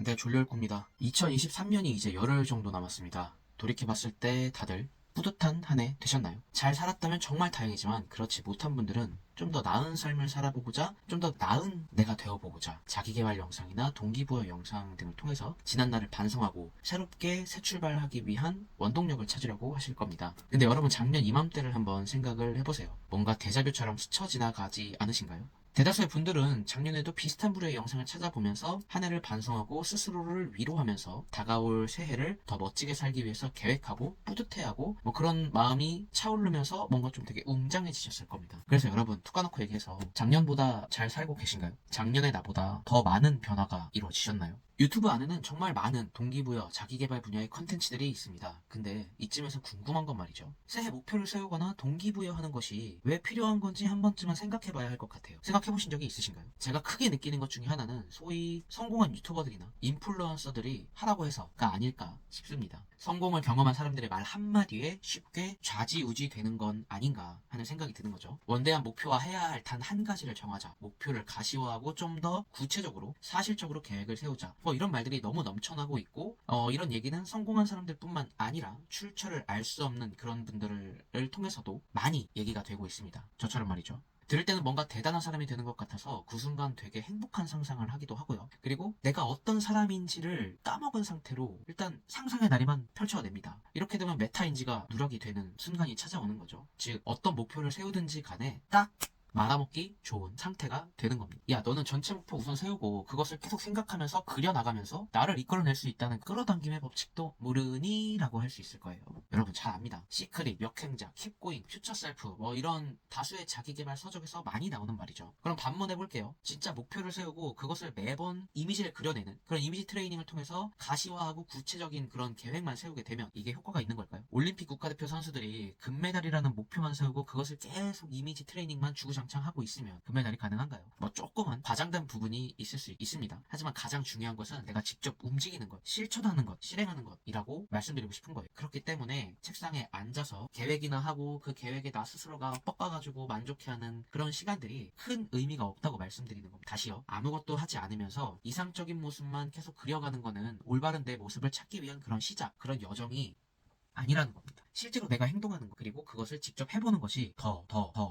네, 졸려올겁니다. 2023년이 이제 열흘 정도 남았습니다. 돌이켜봤을 때 다들 뿌듯한 한 해 되셨나요? 잘 살았다면 정말 다행이지만 그렇지 못한 분들은 좀 더 나은 삶을 살아보고자, 좀 더 나은 내가 되어보고자 자기계발 영상이나 동기부여 영상 등을 통해서 지난날을 반성하고 새롭게 새 출발하기 위한 원동력을 찾으려고 하실 겁니다. 근데 여러분 작년 이맘때를 한번 생각을 해보세요. 뭔가 데자뷰처럼 스쳐 지나가지 않으신가요? 대다수의 분들은 작년에도 비슷한 부류의 영상을 찾아보면서 한 해를 반성하고 스스로를 위로하면서 다가올 새해를 더 멋지게 살기 위해서 계획하고 뿌듯해하고 뭐 그런 마음이 차오르면서 뭔가 좀 되게 웅장해지셨을 겁니다. 그래서 여러분 툭 까놓고 얘기해서 작년보다 잘 살고 계신가요? 작년의 나보다 더 많은 변화가 이루어지셨나요? 유튜브 안에는 정말 많은 동기부여, 자기계발 분야의 컨텐츠들이 있습니다. 근데 이쯤에서 궁금한 건 말이죠. 새해 목표를 세우거나 동기부여하는 것이 왜 필요한 건지 한 번쯤은 생각해봐야 할 것 같아요. 생각해보신 적이 있으신가요? 제가 크게 느끼는 것 중에 하나는 소위 성공한 유튜버들이나 인플루언서들이 하라고 해서가 아닐까 싶습니다. 성공을 경험한 사람들의 말 한마디에 쉽게 좌지우지 되는 건 아닌가 하는 생각이 드는 거죠. 원대한 목표와 해야 할 단 한 가지를 정하자. 목표를 가시화하고 좀 더 구체적으로 사실적으로 계획을 세우자. 뭐 이런 말들이 너무 넘쳐나고 있고 이런 얘기는 성공한 사람들뿐만 아니라 출처를 알 수 없는 그런 분들을 통해서도 많이 얘기가 되고 있습니다. 저처럼 말이죠. 들을 때는 뭔가 대단한 사람이 되는 것 같아서 그 순간 되게 행복한 상상을 하기도 하고요. 그리고 내가 어떤 사람인지를 까먹은 상태로 일단 상상의 다리만 펼쳐냅니다. 이렇게 되면 메타인지가 누락이 되는 순간이 찾아오는 거죠. 즉 어떤 목표를 세우든지 간에 딱 말아먹기 좋은 상태가 되는 겁니다. 야, 너는 전체 목표 우선 세우고 그것을 계속 생각하면서 그려나가면서 나를 이끌어낼 수 있다는 끌어당김의 법칙도 모르니? 라고 할 수 있을 거예요. 여러분 잘 압니다. 시크릿, 역행자, 킵고잉, 퓨처셀프 뭐 이런 다수의 자기계발 서적에서 많이 나오는 말이죠. 그럼 반문해볼게요. 진짜 목표를 세우고 그것을 매번 이미지를 그려내는 그런 이미지 트레이닝을 통해서 가시화하고 구체적인 그런 계획만 세우게 되면 이게 효과가 있는 걸까요? 올림픽 국가대표 선수들이 금메달이라는 목표만 세우고 그것을 계속 이미지 트레이닝만 주구장창 하고 있으면 금메달이 가능한가요? 뭐 조금은 과장된 부분이 있을 수 있습니다. 하지만 가장 중요한 것은 내가 직접 움직이는 것, 실천하는 것, 실행하는 것이라고 말씀드리고 싶은 거예요. 그렇기 때문에 책상에 앉아서 계획이나 하고 그 계획에 나 스스로가 뻑가가지고 만족해하는 그런 시간들이 큰 의미가 없다고 말씀드리는 겁니다. 다시요. 아무것도 하지 않으면서 이상적인 모습만 계속 그려가는 거는 올바른 내 모습을 찾기 위한 그런 시작, 그런 여정이 아니라는 겁니다. 실제로 내가 행동하는 것, 그리고 그것을 직접 해보는 것이 더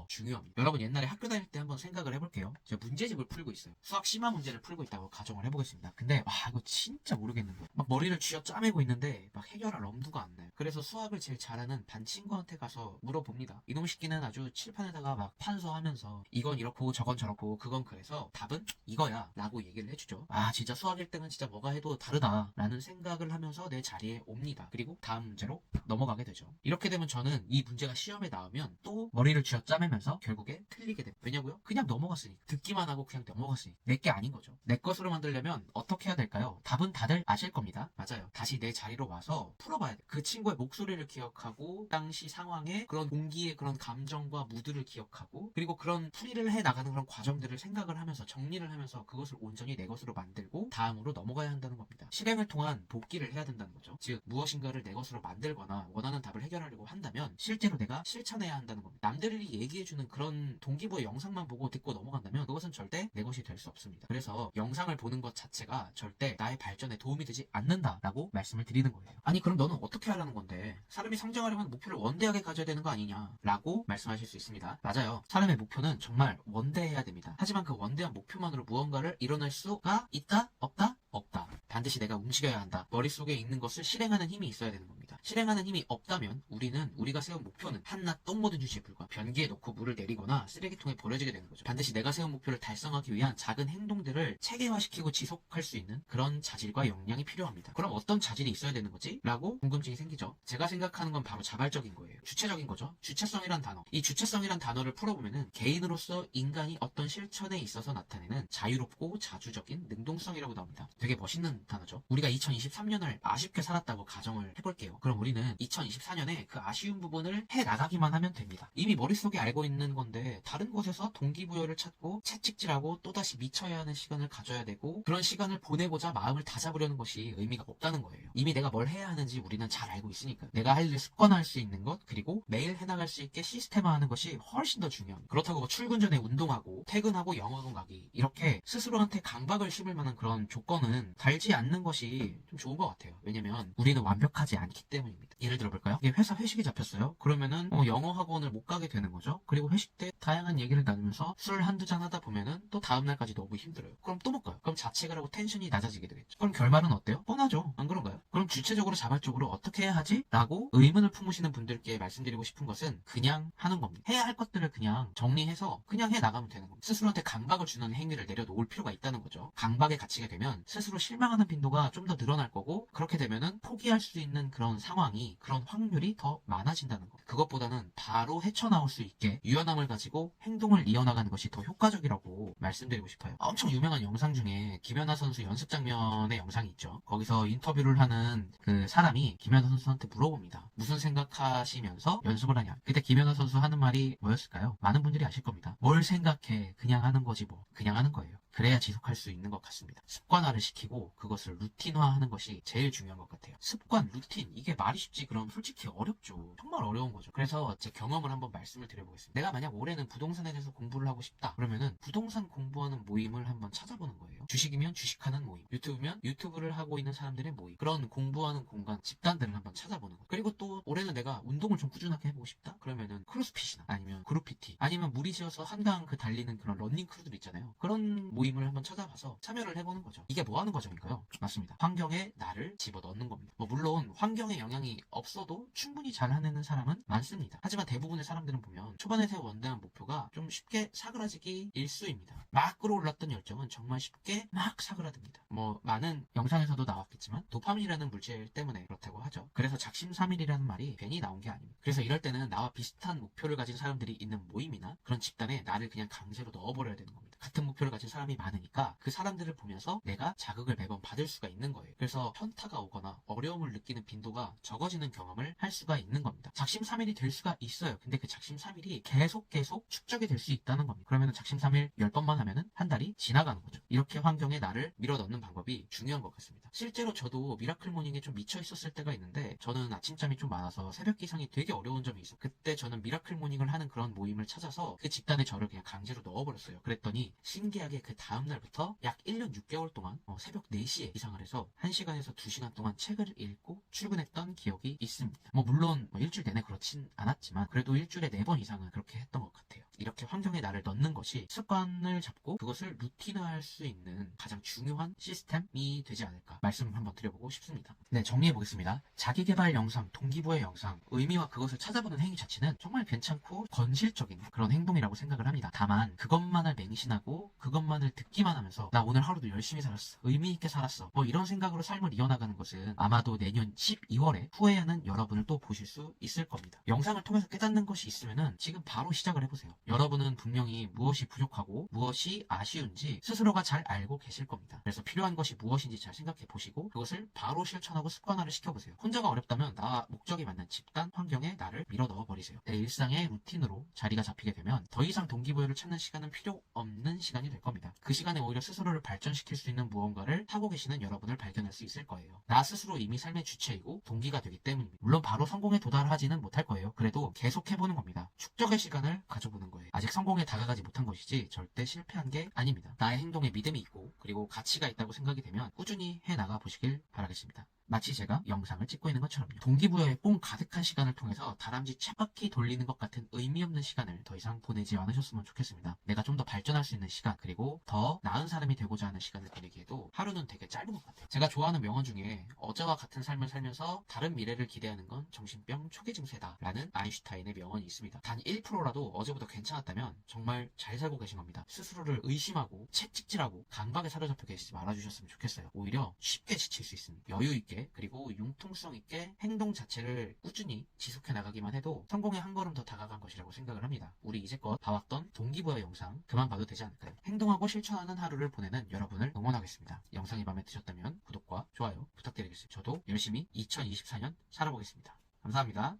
중요합니다. 여러분 옛날에 학교 다닐 때 한번 생각을 해볼게요. 제가 문제집을 풀고 있어요. 수학 심화 문제를 풀고 있다고 가정을 해보겠습니다. 근데 와 이거 진짜 모르겠는 거예요. 막 머리를 쥐어 짜매고 있는데 막 해결할 엄두가 안 나요. 그래서 수학을 제일 잘하는 반 친구한테 가서 물어봅니다. 이놈 새끼는 아주 칠판에다가 막 판서하면서 이건 이렇고 저건 저렇고 그건 그래서 답은 이거야 라고 얘기를 해주죠. 아 진짜 수학 1등은 진짜 뭐가 해도 다르다 라는 생각을 하면서 내 자리에 옵니다. 그리고 다음 문제로 넘어가게 되죠. 이렇게 되면 저는 이 문제가 시험에 나오면 또 머리를 쥐어 짜매면서 결국에 틀리게 됩니다. 왜냐고요? 그냥 넘어갔으니까. 듣기만 하고 그냥 넘어갔으니까. 내 게 아닌 거죠. 내 것으로 만들려면 어떻게 해야 될까요? 답은 다들 아실 겁니다. 맞아요. 다시 내 자리로 와서 풀어봐야 돼. 그 친구의 목소리를 기억하고 당시 상황에 그런 공기의 그런 감정과 무드를 기억하고 그리고 그런 풀이를 해 나가는 그런 과정들을 생각을 하면서 정리를 하면서 그것을 온전히 내 것으로 만들고 다음으로 넘어가야 한다는 겁니다. 실행을 통한 복기를 해야 된다는 거죠. 즉 무엇인가를 내 것으로 만들거나 원하는 답을 해결하려고 한다면 실제로 내가 실천해야 한다는 겁니다. 남들이 얘기해주는 그런 동기부여 영상만 보고 듣고 넘어간다면 그것은 절대 내 것이 될 수 없습니다. 그래서 영상을 보는 것 자체가 절대 나의 발전에 도움이 되지 않는다라고 말씀을 드리는 거예요. 아니 그럼 너는 어떻게 하려는 건데? 사람이 성장하려면 목표를 원대하게 가져야 되는 거 아니냐? 라고 말씀하실 수 있습니다. 맞아요. 사람의 목표는 정말 원대해야 됩니다. 하지만 그 원대한 목표만으로 무언가를 이뤄낼 수가 있다? 없다? 없다. 반드시 내가 움직여야 한다. 머릿속에 있는 것을 실행하는 힘이 있어야 되는 겁니다. 실행하는 힘이 없다면 우리가 세운 목표는 한낱 똥 묻은 휴지에 불과 변기에 놓고 물을 내리거나 쓰레기통에 버려지게 되는 거죠. 반드시 내가 세운 목표를 달성하기 위한 작은 행동들을 체계화시키고 지속할 수 있는 그런 자질과 역량이 필요합니다. 그럼 어떤 자질이 있어야 되는 거지? 라고 궁금증이 생기죠. 제가 생각하는 건 바로 자발적인 거예요. 주체적인 거죠. 주체성이란 단어. 이 주체성이란 단어를 풀어보면은 개인으로서 인간이 어떤 실천에 있어서 나타내는 자유롭고 자주적인 능동성이라고 나옵니다. 되게 멋있는 단어죠. 우리가 2023년을 아쉽게 살았다고 가정을 해볼게요. 그럼 그럼 우리는 2024년에 그 아쉬운 부분을 해나가기만 하면 됩니다. 이미 머릿속에 알고 있는 건데 다른 곳에서 동기부여를 찾고 채찍질하고 또다시 미쳐야 하는 시간을 가져야 되고 그런 시간을 보내고자 마음을 다잡으려는 것이 의미가 없다는 거예요. 이미 내가 뭘 해야 하는지 우리는 잘 알고 있으니까. 내가 할 일 습관화할 수 있는 것, 그리고 매일 해나갈 수 있게 시스템화하는 것이 훨씬 더 중요합니다. 그렇다고 뭐 출근 전에 운동하고 퇴근하고 영어동 가기 이렇게 스스로한테 강박을 심을 만한 그런 조건은 달지 않는 것이 좀 좋은 것 같아요. 왜냐면 우리는 완벽하지 않기 때문입니다. 예를 들어볼까요? 이게 회사 회식이 잡혔어요. 그러면은 영어 학원을 못 가게 되는 거죠. 그리고 회식 때 다양한 얘기를 나누면서 술 한두 잔 하다 보면은 또 다음날까지 너무 힘들어요. 그럼 또 못 가요. 그럼 자책을 하고 텐션이 낮아지게 되겠죠. 그럼 결말은 어때요? 뻔하죠. 안 그런가요? 그럼 주체적으로 자발적으로 어떻게 해야 하지? 라고 의문을 품으시는 분들께 말씀드리고 싶은 것은 그냥 하는 겁니다. 해야 할 것들을 그냥 정리해서 그냥 해 나가면 되는 겁니다. 스스로한테 강박을 주는 행위를 내려놓을 필요가 있다는 거죠. 강박에 갇히게 되면 스스로 실망하는 빈도가 좀 더 늘어날 거고 그렇게 되면은 포기할 수 있는 그런 상황이 그런 확률이 더 많아진다는 거. 그것보다는 바로 헤쳐나올 수 있게 유연함을 가지고 행동을 이어나가는 것이 더 효과적이라고 말씀드리고 싶어요. 엄청 유명한 영상 중에 김연아 선수 연습 장면의 영상이 있죠. 거기서 인터뷰를 하는 그 사람이 김연아 선수한테 물어봅니다. 무슨 생각하시면서 연습을 하냐. 그때 김연아 선수 하는 말이 뭐였을까요? 많은 분들이 아실 겁니다. 뭘 생각해. 그냥 하는 거지 뭐. 그냥 하는 거예요. 그래야 지속할 수 있는 것 같습니다. 습관화를 시키고 그것을 루틴화하는 것이 제일 중요한 것 같아요. 습관, 루틴 이게 말이 쉽지 그럼 솔직히 어렵죠. 정말 어려운 거죠. 그래서 제 경험을 한번 말씀을 드려보겠습니다. 내가 만약 올해는 부동산에 대해서 공부를 하고 싶다. 그러면은 부동산 공부하는 모임을 한번 찾아보는 거예요. 주식이면 주식하는 모임, 유튜브면 유튜브를 하고 있는 사람들의 모임, 그런 공부하는 공간, 집단들을 한번 찾아보는 거예요. 그리고 또 올해는 내가 운동을 좀 꾸준하게 해보고 싶다. 그러면은 크로스핏이나 아니면 그룹 PT 아니면 무리지어서 한강 그 달리는 그런 러닝 크루들 있잖아요. 그런 모임을 한번 찾아봐서 참여를 해보는 거죠. 이게 뭐 하는 과정일까요? 맞습니다. 환경에 나를 집어넣는 겁니다. 뭐 물론 환경에 영향이 없어도 충분히 잘 해내는 사람은 많습니다. 하지만 대부분의 사람들은 보면 초반에 세워 원대한 목표가 좀 쉽게 사그라지기 일쑤입니다. 막 끌어올랐던 열정은 정말 쉽게 막 사그라듭니다. 뭐 많은 영상에서도 나왔겠지만 도파민이라는 물질 때문에 그렇다고 하죠. 그래서 작심삼일이라는 말이 괜히 나온 게 아닙니다. 그래서 이럴 때는 나와 비슷한 목표를 가진 사람들이 있는 모임이나 그런 집단에 나를 그냥 강제로 넣어버려야 되는 겁니다. 같은 목표를 가진 사람이 많으니까 그 사람들을 보면서 내가 자극을 매번 받을 수가 있는 거예요. 그래서 현타가 오거나 어려움을 느끼는 빈도가 적어지는 경험을 할 수가 있는 겁니다. 작심삼일이 될 수가 있어요. 근데 그 작심삼일이 계속 축적이 될 수 있다는 겁니다. 그러면 작심삼일 10번만 하면은 한 달이 지나가는 거죠. 이렇게 환경에 나를 밀어넣는 방법이 중요한 것 같습니다. 실제로 저도 미라클 모닝에 좀 미쳐 있었을 때가 있는데 저는 아침잠이 좀 많아서 새벽 기상이 되게 어려운 점이 있어요. 그때 저는 미라클 모닝을 하는 그런 모임을 찾아서 그 집단에 저를 그냥 강제로 넣어버렸어요. 그랬더니 신기하게 그 다음날부터 약 1년 6개월 동안 새벽 4시에 기상을 해서 1시간에서 2시간 동안 책을 읽고 출근했던 기억이 있습니다. 물론 일주일 내내 그렇진 않았지만 그래도 일주일에 4번 이상은 그렇게 했던 것 같아요. 이렇게 환경에 나를 넣는 것이 습관을 잡고 그것을 루틴화할 수 있는 가장 중요한 시스템이 되지 않을까 말씀 한번 드려보고 싶습니다. 네, 정리해보겠습니다. 자기계발 영상, 동기부여 영상, 의미와 그것을 찾아보는 행위 자체는 정말 괜찮고 건실적인 그런 행동이라고 생각을 합니다. 다만 그것만을 맹신하고 그것만을 듣기만 하면서 나 오늘 하루도 열심히 살았어, 의미있게 살았어, 이런 생각으로 삶을 이어나가는 것은 아마도 내년 12월에 후회하는 여러분을 또 보실 수 있을 겁니다. 영상을 통해서 깨닫는 것이 있으면은 지금 바로 시작을 해보세요. 여러분은 분명히 무엇이 부족하고 무엇이 아쉬운지 스스로가 잘 알고 계실 겁니다. 그래서 필요한 것이 무엇인지 잘 생각해 보시고 그것을 바로 실천하고 습관화를 시켜보세요. 혼자가 어렵다면 나 목적이 맞는 집단 환경에 나를 밀어 넣어버리세요. 내 일상의 루틴으로 자리가 잡히게 되면 더 이상 동기부여를 찾는 시간은 필요 없는 시간이 될 겁니다. 그 시간에 오히려 스스로를 발전시킬 수 있는 무언가를 하고 계시는 여러분을 발견할 수 있을 거예요. 나 스스로 이미 삶의 주체이고 동기가 되기 때문입니다. 물론 바로 성공에 도달하지는 못할 거예요. 그래도 계속 해보는 겁니다. 축적의 시간을 가져보는 거예요. 아직 성공에 다가가지 못한 것이지 절대 실패한 게 아닙니다. 나의 행동에 믿음이 있고 그리고 가치가 있다고 생각이 되면 꾸준히 해나가 보시길 바라겠습니다. 마치 제가 영상을 찍고 있는 것처럼요. 동기부여에 뽕 가득한 시간을 통해서 다람쥐 쳇바퀴 돌리는 것 같은 의미 없는 시간을 더 이상 보내지 않으셨으면 좋겠습니다. 내가 좀 더 발전할 수 있는 시간, 그리고 더 나은 사람이 되고자 하는 시간을 보내기에도 하루는 되게 짧은 것 같아요. 제가 좋아하는 명언 중에 어제와 같은 삶을 살면서 다른 미래를 기대하는 건 정신병 초기 증세다 라는 아인슈타인의 명언이 있습니다. 단 1%라도 어제보다 괜찮았다면 정말 잘 살고 계신 겁니다. 스스로를 의심하고 채찍질하고 강박에 사로잡혀 계시지 말아주셨으면 좋겠어요. 오히려 쉽게 지칠 수 있습니다. 여유 있게 있게 그리고 융통성 있게 행동 자체를 꾸준히 지속해 나가기만 해도 성공에 한 걸음 더 다가간 것이라고 생각을 합니다. 우리 이제껏 봐왔던 동기부여 영상 그만 봐도 되지 않을까요? 행동하고 실천하는 하루를 보내는 여러분을 응원하겠습니다. 영상이 마음에 드셨다면 구독과 좋아요 부탁드리겠습니다. 저도 열심히 2024년 살아보겠습니다. 감사합니다.